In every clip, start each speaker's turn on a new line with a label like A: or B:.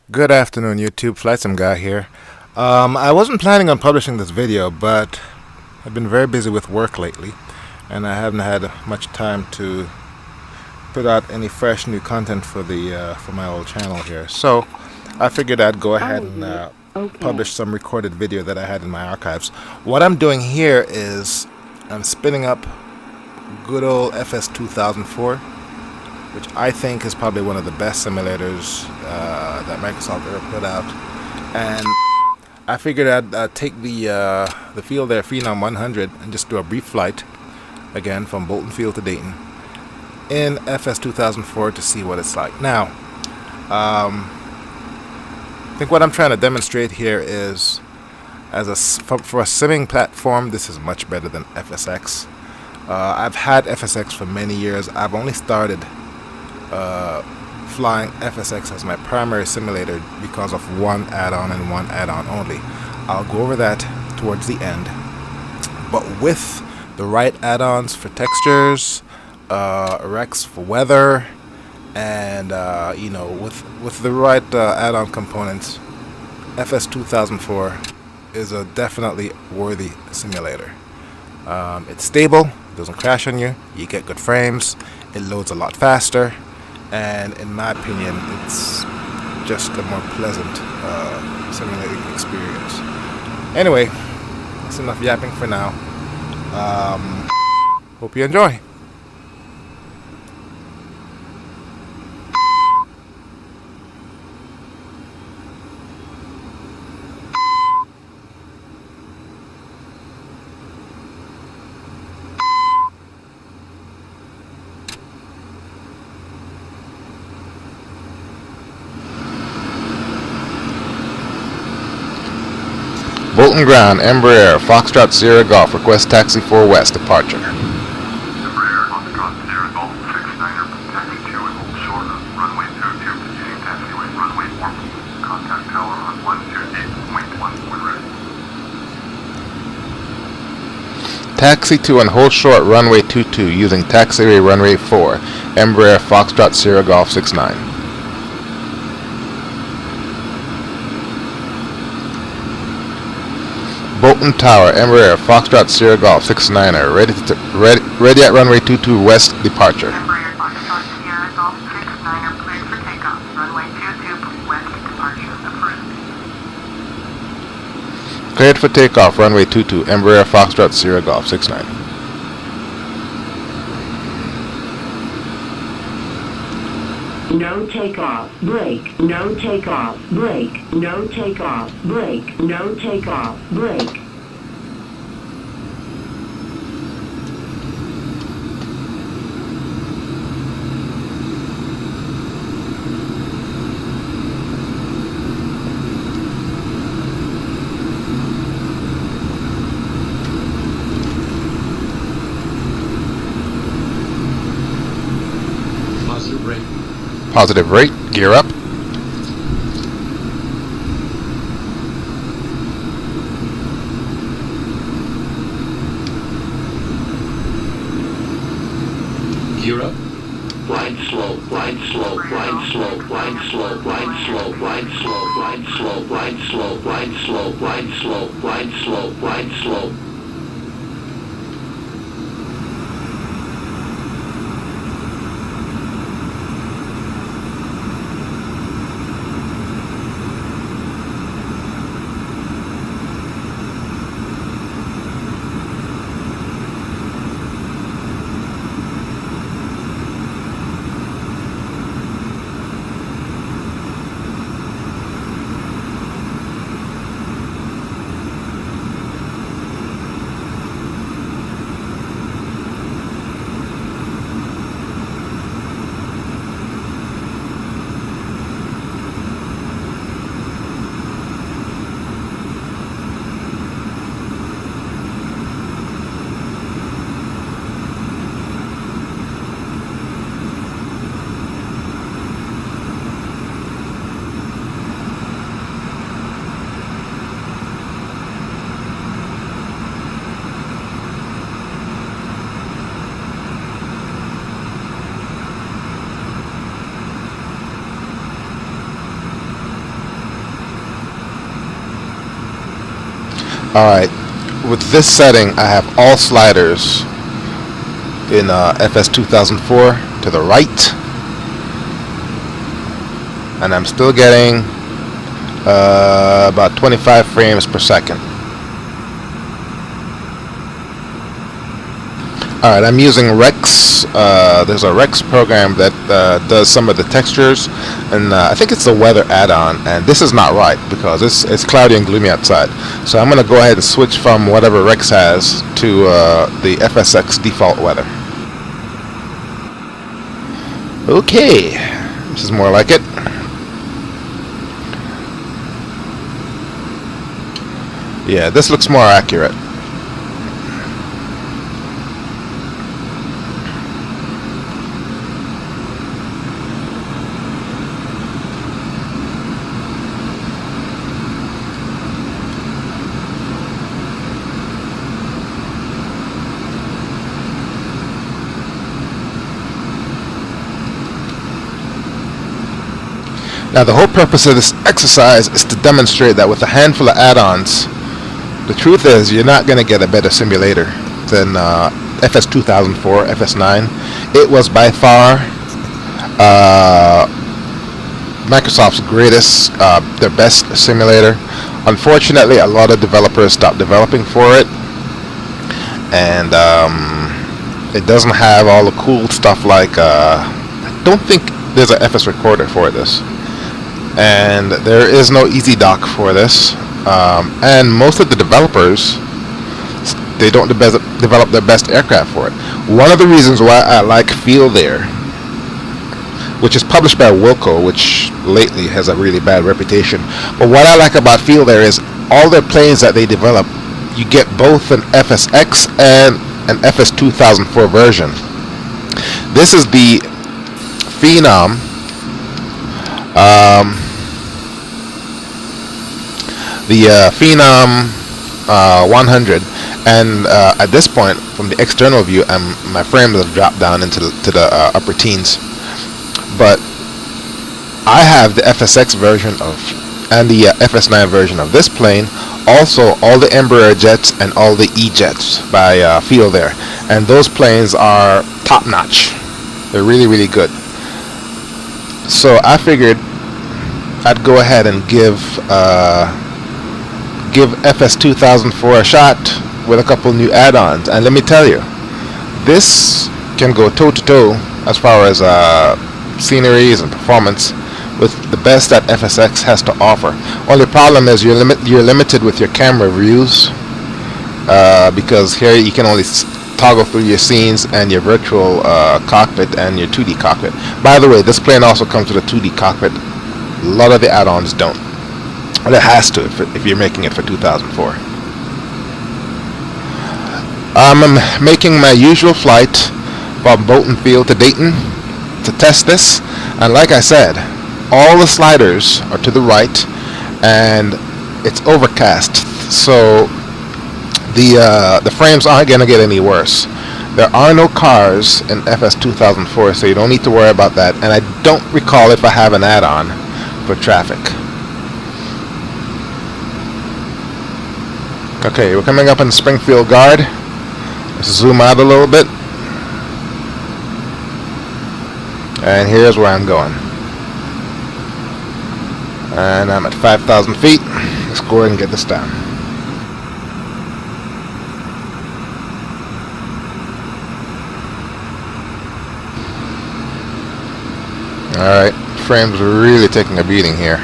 A: Good afternoon, YouTube. Flight Sim Guy here. I wasn't planning on publishing this video, but I've been very busy with work lately, and I haven't had much time to put out any fresh new content for my old channel here. So I figured I'd go ahead and publish some recorded video that I had in my archives. What I'm doing here is I'm spinning up good old FS 2004, which I think is probably one of the best simulators that Microsoft ever put out. And I figured I'd take the Feelthere Phenom 100 and just do a brief flight, again from Bolton Field to Dayton, in FS 2004 to see what it's like. Now, I think what I'm trying to demonstrate here is, for a simming platform, this is much better than FSX. I've had FSX for many years. I've only started flying FSX as my primary simulator because of one add-on and one add-on only. I'll go over that towards the end. But with the right add-ons for textures, Rex for weather, and with the right add-on components, FS 2004 is a definitely worthy simulator. It's stable, doesn't crash on you, you get good frames, it loads a lot faster, and in my opinion, it's just a more pleasant simulating experience. Anyway, that's enough yapping for now. Hope you enjoy. Bolton Ground, Embraer, Foxtrot Sierra Golf, request taxi 4 West, departure.
B: Embraer, Foxtrot Sierra Golf 69er, taxi 2 and hold short of runway 22, proceeding taxiway, runway 14, contact tower on 128.1 when ready.
A: Taxi 2 and hold short runway 22 using taxiway runway 4, Embraer, Foxtrot Sierra Golf 69. Bolton Tower, Embraer, Foxtrot Sierra Golf 69er, ready at runway 22 West, departure.
B: Embraer, Foxtrot Sierra Golf 69er, cleared for takeoff, runway 22 West, departure, approved.
A: Cleared for takeoff, runway 22, Embraer, Foxtrot Sierra Golf 69.
C: No takeoff, brake, no takeoff, brake, no takeoff, brake, no takeoff, brake.
A: Positive rate, gear up.
D: Gear up.
C: Glide slow, glide slow, glide slow, glide slow, glide slow, glide slow, glide slow, glide slow, glide slow, glide slow, glide slow, glide slow.
A: Alright, with this setting I have all sliders in FS 2004 to the right, and I'm still getting about 25 frames per second. Alright, I'm using Rex. There's a Rex program that does some of the textures, and I think it's the weather add-on, and this is not right because it's cloudy and gloomy outside. So I'm going to go ahead and switch from whatever Rex has to the FSX default weather. Okay, this is more like it. Yeah, this looks more accurate. Now the whole purpose of this exercise is to demonstrate that with a handful of add-ons, the truth is you're not going to get a better simulator than FS 2004, FS9. It was by far Microsoft's greatest, their best simulator. Unfortunately, a lot of developers stopped developing for it, and it doesn't have all the cool stuff like I don't think there's an FS recorder for this. And there is no easy dock for this, and most of the developers, they don't develop their best aircraft for it. One of the reasons why I like Feelthere, which is published by Wilco, which lately has a really bad reputation, but what I like about Feelthere is all their planes that they develop, you get both an FSX and an FS 2004 version. This is the Phenom. The Phenom 100, and at this point, from the external view, my frames have dropped down into the upper teens. But I have the FSX version and the FS9 version of this plane. Also, all the Embraer jets and all the E-jets by Feelthere, and those planes are top-notch. They're really, really good. So I figured I'd go ahead and give FS 2004 a shot with a couple new add-ons, and let me tell you, this can go toe-to-toe as far as sceneries and performance with the best that FSX has to offer. Only problem is you're limited with your camera views, because here you can only toggle through your scenes and your virtual cockpit and your 2D cockpit. By the way, this plane also comes with a 2D cockpit. A lot of the add-ons don't. And it has to if you're making it for 2004. I'm making my usual flight from Bolton Field to Dayton to test this, and like I said, all the sliders are to the right and it's overcast, so the frames aren't going to get any worse. There are no cars in FS 2004, so you don't need to worry about that, and I don't recall if I have an add-on for traffic. Okay, we're coming up in Springfield Guard. Let's zoom out a little bit. And here's where I'm going. And I'm at 5,000 feet. Let's go ahead and get this down. Alright, frames are really taking a beating here.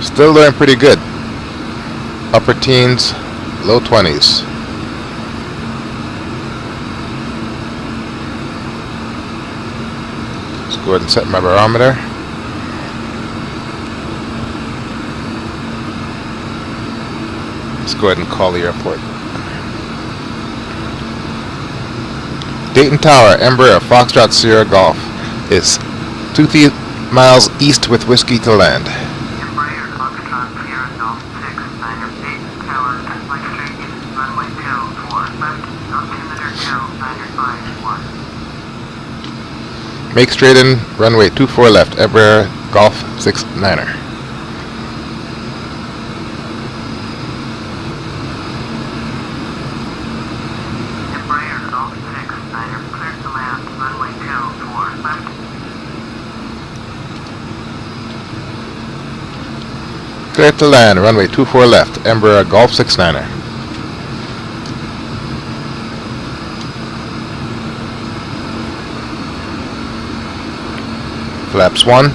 A: Still doing pretty good. Upper teens, low 20s. Let's go ahead and set my barometer. Let's go ahead and call the airport. Dayton Tower, Embraer, Foxtrot Sierra Golf is 2 miles east with whiskey to land.
B: Embraer, Foxtrot, Sierra Golf 6, Niner, Dayton Tower, flight straight, runway 24, left, altimeter 2, Niner 5, 1.
A: Make straight in, runway 24 left, Embraer, Golf 6, Niner. Clear to land, runway 24 left, Embraer Golf 69er. Flaps 1.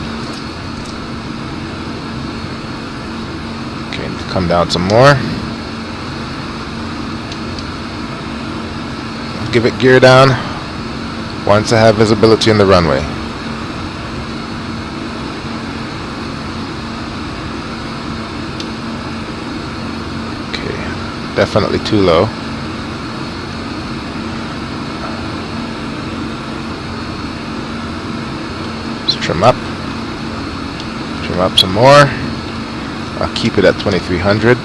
A: Okay, come down some more. Give it gear down once I have visibility in the runway. Okay, definitely too low. Let's trim up some more. I'll keep it at 2300.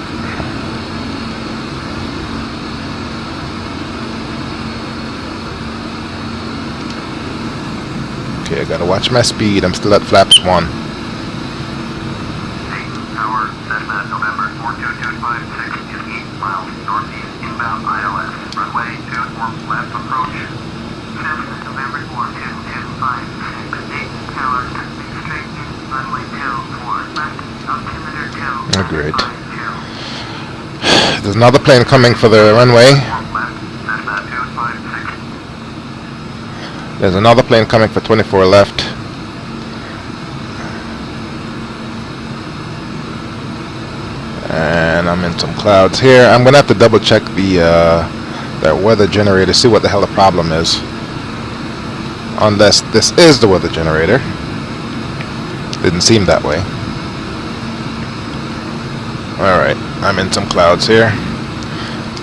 A: Okay, I gotta watch my speed. I'm still at flaps 1.
B: Tower, Cessna, November 42256 is 8 miles northeast inbound ILS. Runway 24 left approach. Cessna, November 42256 8 tower, straight in runway 24 left, altimeter 2.
A: Oh, great. There's another plane coming for the runway. There's another plane coming for 24 left. And I'm in some clouds here. I'm gonna have to double check the that weather generator, see what the hell the problem is. Unless this is the weather generator. Didn't seem that way. Alright, I'm in some clouds here.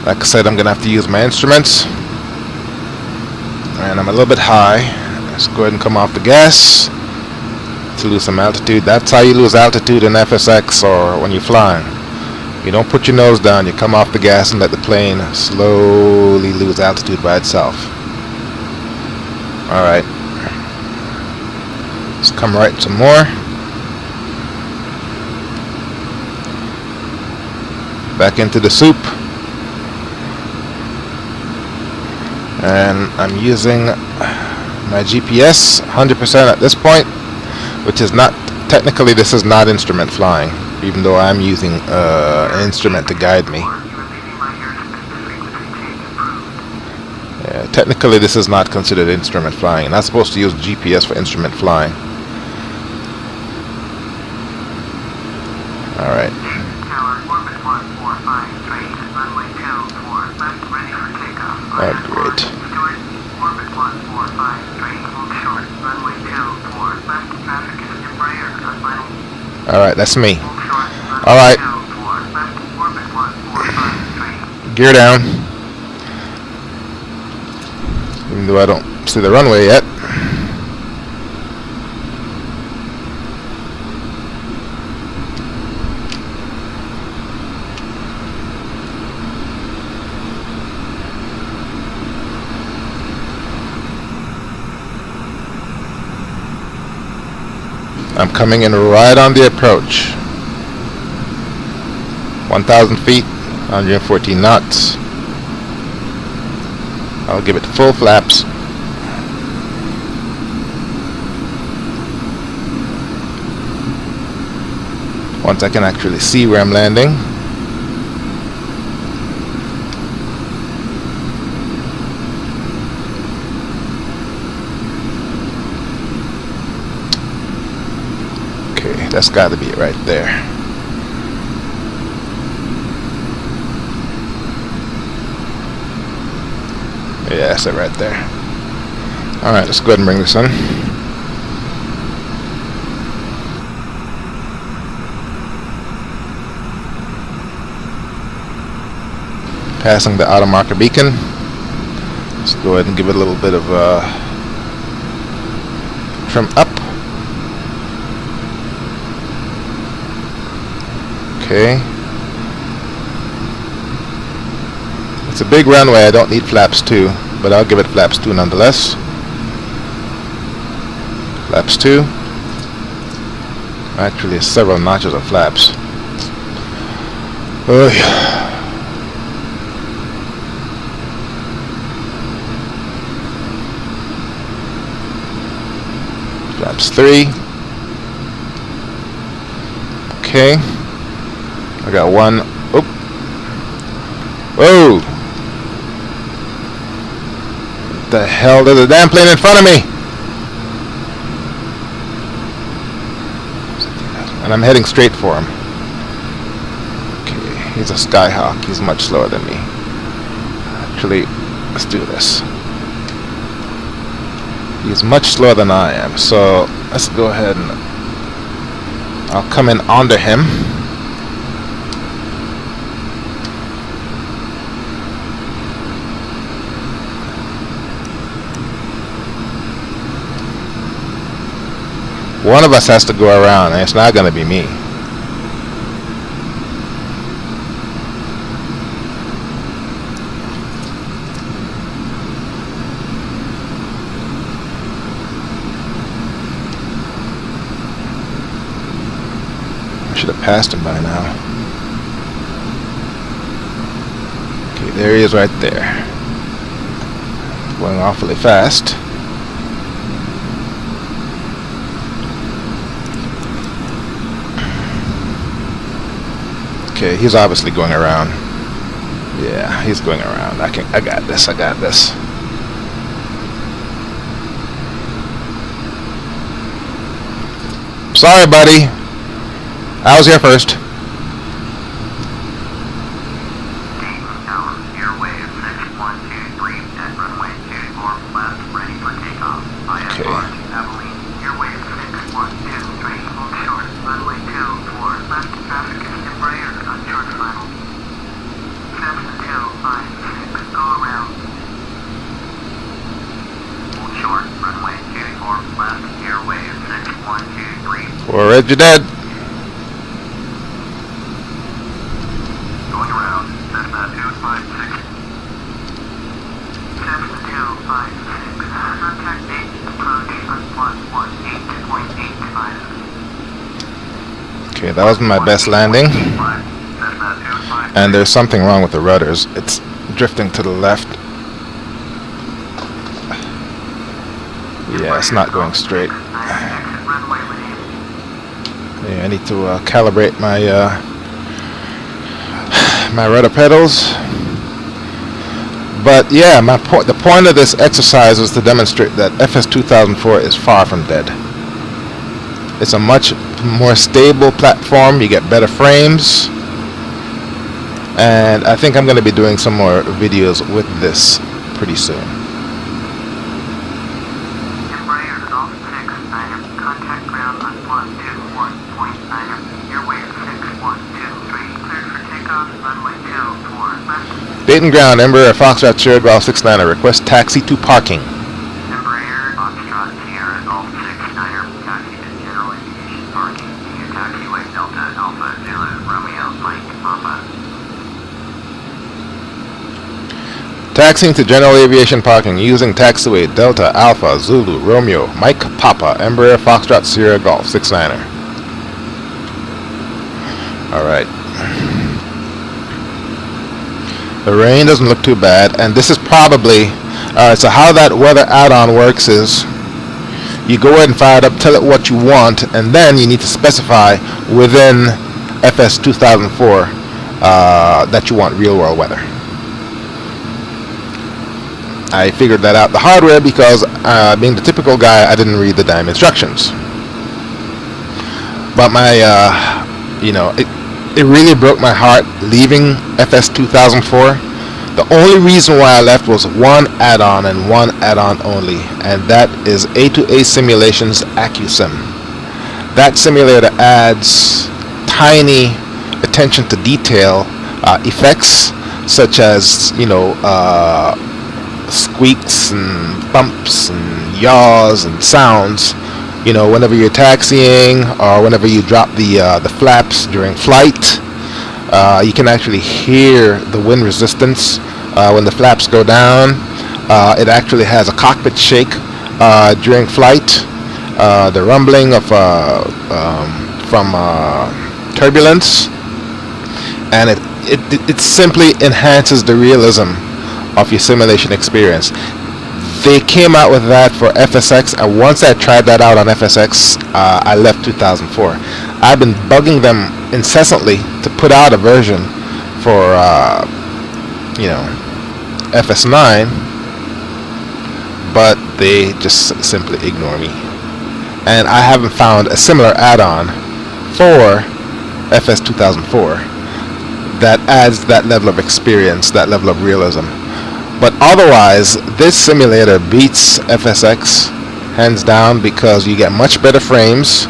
A: Like I said, I'm gonna have to use my instruments. And I'm a little bit high. Let's go ahead and come off the gas to lose some altitude. That's how you lose altitude in FSX or when you're flying. You don't put your nose down, you come off the gas and let the plane slowly lose altitude by itself. Alright. Let's come right some more. Back into the soup. And I'm using my GPS 100% at this point, which is not, technically this is not instrument flying, even though I'm using an instrument to guide me. Yeah, technically this is not considered instrument flying. I'm not supposed to use GPS for instrument flying. Alright. Great. Alright, that's me. Alright. Gear down. Even though I don't see the runway yet. I'm coming in right on the approach. 1,000 feet, 114 knots. I'll give it full flaps. Once I can actually see where I'm landing. Okay, that's got to be it right there. Yeah, that's it right there. Alright, let's go ahead and bring this in. Passing the auto marker beacon. Let's go ahead and give it a little bit of trim up. Okay. It's a big runway, I don't need flaps 2, but I'll give it flaps 2 nonetheless. Flaps 2. Actually, several notches of flaps. Oh yeah. Flaps 3. Okay. I got one. Oop. Whoa! What the hell? There's a damn plane in front of me! And I'm heading straight for him. Okay, he's a Skyhawk. He's much slower than me. Actually, let's do this. He's much slower than I am, so let's go ahead and I'll come in under him. One of us has to go around, and it's not going to be me. I should have passed him by now. Okay, there he is right there. Going awfully fast. Okay, he's obviously going around. Yeah, he's going around. I got this. I got this. Sorry, buddy. I was here first. Or Red, you're dead.
B: Going around. Cessna 256. Cessna 256. Contact base approach on 118.85.
A: Okay, that was my best landing. And there's something wrong with the rudders. It's drifting to the left. Yeah, it's not going straight. Yeah, I need to calibrate my my rudder pedals. But yeah, the point of this exercise is to demonstrate that FS 2004 is far from dead. It's a much more stable platform. You get better frames, and I think I'm going to be doing some more videos with this pretty soon. Dayton ground, Embraer Foxtrot Sierra Golf 69er, request taxi to parking.
B: Embraer Foxtrot Sierra Golf 69er, taxi to general aviation parking via taxiway Delta Alpha Zulu Romeo Mike Papa.
A: Taxiing to general aviation parking using taxiway Delta Alpha Zulu Romeo Mike Papa, Embraer Foxtrot Sierra Golf 69er. Alright. The rain doesn't look too bad, and this is probably so how that weather add-on works is you go ahead and fire it up, tell it what you want, and then you need to specify within FS 2004 that you want real world weather. I figured that out the hard way because being the typical guy, I didn't read the damn instructions. But my it really broke my heart leaving FS 2004. The only reason why I left was one add-on and one add-on only, and that is A2A Simulations Accu. That simulator adds tiny attention to detail effects such as squeaks and thumps and yaws and sounds. Whenever you're taxiing or whenever you drop the flaps during flight, you can actually hear the wind resistance when the flaps go down. It actually has a cockpit shake during flight, the rumbling of from turbulence, and it simply enhances the realism of your simulation experience. they came out with that for FSX, and once I tried that out on FSX, I left 2004. I've been bugging them incessantly to put out a version for FS9, but they just simply ignore me. And I haven't found a similar add-on for FS 2004 that adds that level of experience, that level of realism. But otherwise, this simulator beats FSX hands down, because you get much better frames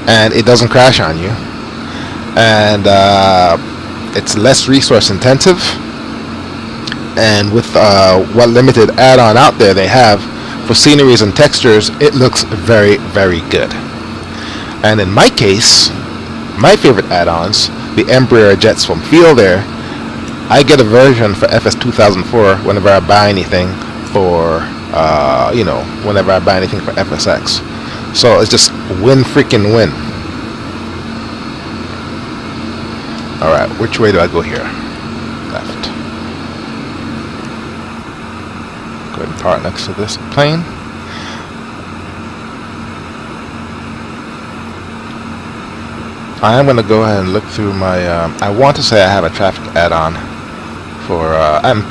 A: and it doesn't crash on you, and it's less resource intensive, and with what limited add-on out there they have for sceneries and textures, it looks very, very good. And in my case, my favorite add-ons, the Embraer jets from Feelthere, I get a version for FS 2004 whenever I buy anything for, whenever I buy anything for FSX. So it's just win freaking win. Alright, which way do I go here? Left. Go ahead and park next to this plane. I am going to go ahead and look through my, I want to say I have a traffic add-on for,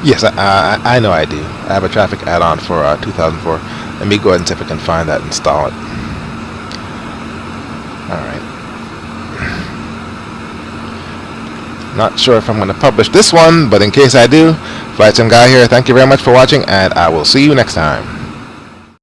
A: yes, I know I do. I have a traffic add-on for 2004. Let me go ahead and see if I can find that and install it. Alright. Not sure if I'm going to publish this one, but in case I do, Flight Sim Guy here, thank you very much for watching, and I will see you next time.